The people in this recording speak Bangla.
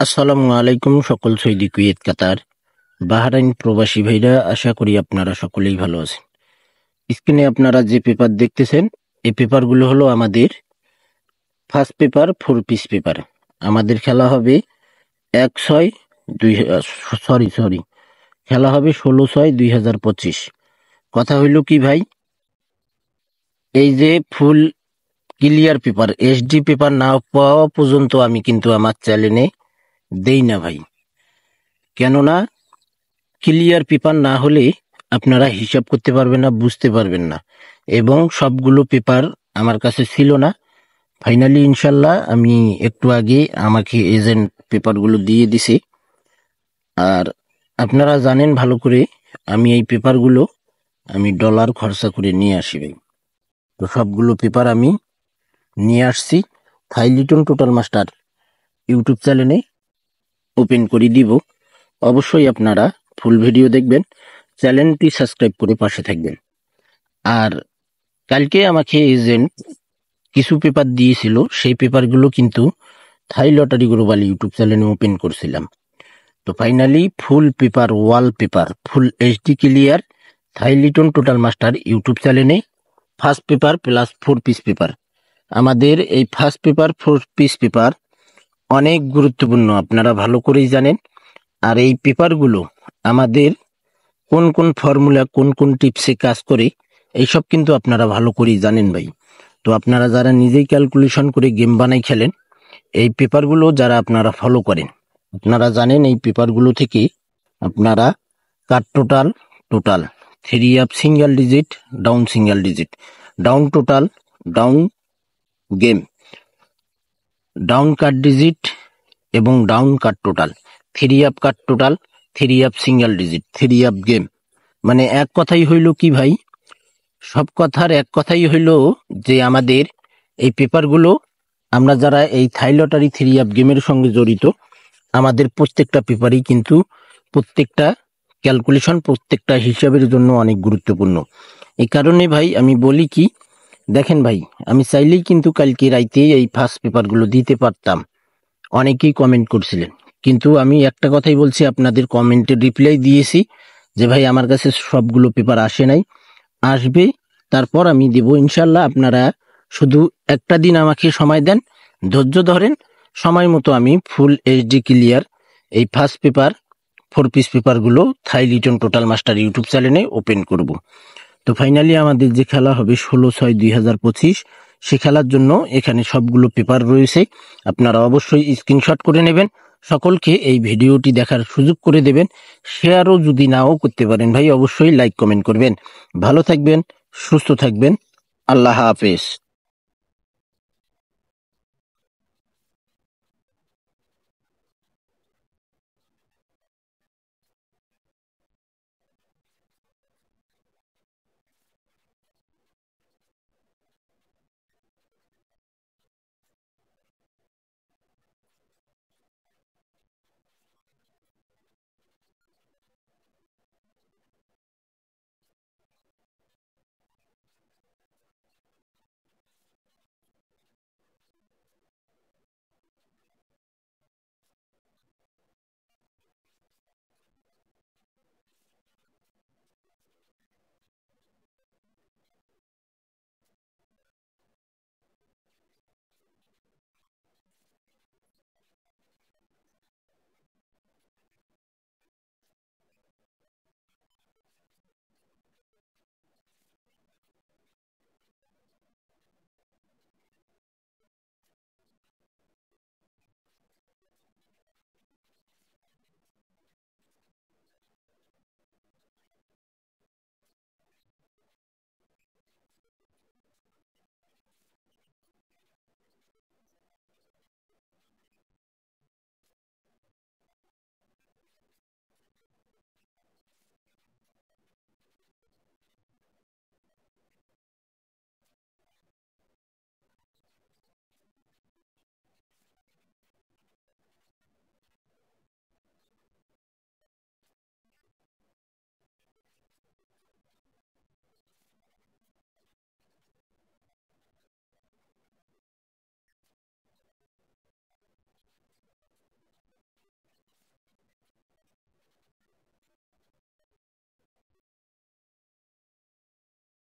আসসালামু আলাইকুম সকল সৌদি কুয়েত কাতার বাহরাইন প্রবাসী ভাইরা, আশা করি আপনারা সকলেই ভালো আছেন। স্ক্রিনে আপনারা যে পেপার দেখতেছেন, এই পেপারগুলো হলো আমাদের ফার্স্ট পেপার, 4 পিস পেপার। আমাদের খেলা হবে 1/6 দুই সরি, খেলা হবে 16/6/2025। কথা হইল কি ভাই, এই যে ফুল ক্লিয়ার পেপার, এইচডি পেপার না পাওয়া পর্যন্ত আমি কিন্তু আমার চ্যানেলে দেই না ভাই। কেননা ক্লিয়ার পেপার না হলে আপনারা হিসাব করতে পারবেন না, বুঝতে পারবেন না। এবং সবগুলো পেপার আমার কাছে ছিল না। ফাইনালি ইনশাল্লাহ আমি একটু আগে আমাকে এজেন্ট পেপারগুলো দিয়ে দিছে। আর আপনারা জানেন ভালো করে, আমি এই পেপারগুলো আমি ডলার খরচা করে নিয়ে আসি ভাই। তো সবগুলো পেপার আমি নিয়ে আসছি। থাইলিটন টোটাল মাস্টার ইউটিউব চ্যানেলে ওপেন করে দিব। অবশ্যই আপনারা ফুল ভিডিও দেখবেন, চ্যানেলটি সাবস্ক্রাইব করে পাশে থাকবেন। আর কালকে আমাকে এজেন্ট কিছু পেপার দিয়েছিল, সেই পেপারগুলো কিন্তু থাই লটারি গ্লোবাল ইউটিউব চ্যানেলে ওপেন করছিলাম। তো finally full paper, wall paper, full HD clear Thai লিটন টোটাল মাস্টার ইউটিউব চ্যানেলে first paper plus 4 piece paper. আমাদের এই ফার্স্ট পেপার, 4 পিস পেপার অনেক গুরুত্বপূর্ণ, আপনারা ভালো করেই জানেন। আর এই পেপারগুলো আমাদের কোন কোন ফর্মুলা, কোন কোন টিপসে কাজ করে, এইসব কিন্তু আপনারা ভালো করেই জানেন ভাই। তো আপনারা যারা নিজেই ক্যালকুলেশন করে গেম বানাই খেলেন, এই পেপারগুলো যারা আপনারা ফলো করেন, আপনারা জানেন এই পেপারগুলো থেকে আপনারা cut total, total, three up single digit, down single digit, down total, down game, down cut digit এবং down cut total, three up cut total, three up single digit, three up game. মানে এক কথাই হইল কি ভাই, সব কথার এক কথাই হইল যে আমাদের এই পেপারগুলো, আমরা যারা এই থাই লটারি থ্রি আপ গেমের সঙ্গে জড়িত, আমাদের প্রত্যেকটা পেপারই কিন্তু প্রত্যেকটা ক্যালকুলেশন, প্রত্যেকটা হিসাবের জন্য অনেক গুরুত্বপূর্ণ। এই কারণে ভাই আমি বলি কি, দেখেন ভাই, আমি চাইলেই কিন্তু কালকে রাইতে এই ফার্স্ট পেপারগুলো দিতে পারতাম। অনেকেই কমেন্ট করছিলেন, কিন্তু আমি একটা কথাই বলছি, আপনাদের কমেন্টের রিপ্লাই দিয়েছি যে ভাই আমার কাছে সবগুলো পেপার আসে নাই, আসবে, তারপর আমি দেব ইনশাল্লাহ। আপনারা শুধু একটা দিন আমাকে সময় দেন, ধৈর্য ধরেন, সময় মতো আমি ফুল এইচডি ক্লিয়ার এই ফার্স্ট পেপার, 4 পিস পেপারগুলো থাই লিটন টোটাল মাস্টার ইউটিউব চ্যানেলে ওপেন করব। তো ফাইনালি আমাদের যে খেলা হবে 16/6/2025, সে খেলার জন্য এখানে সবগুলো পেপার রয়েছে। আপনারা অবশ্যই স্ক্রিনশট করে নেবেন, সকলকে এই ভিডিওটি দেখার সুযোগ করে দেবেন। শেয়ারও যদি নাও করতে পারেন ভাই, অবশ্যই লাইক কমেন্ট করবেন। ভালো থাকবেন, সুস্থ থাকবেন, আল্লাহ হাফেজ।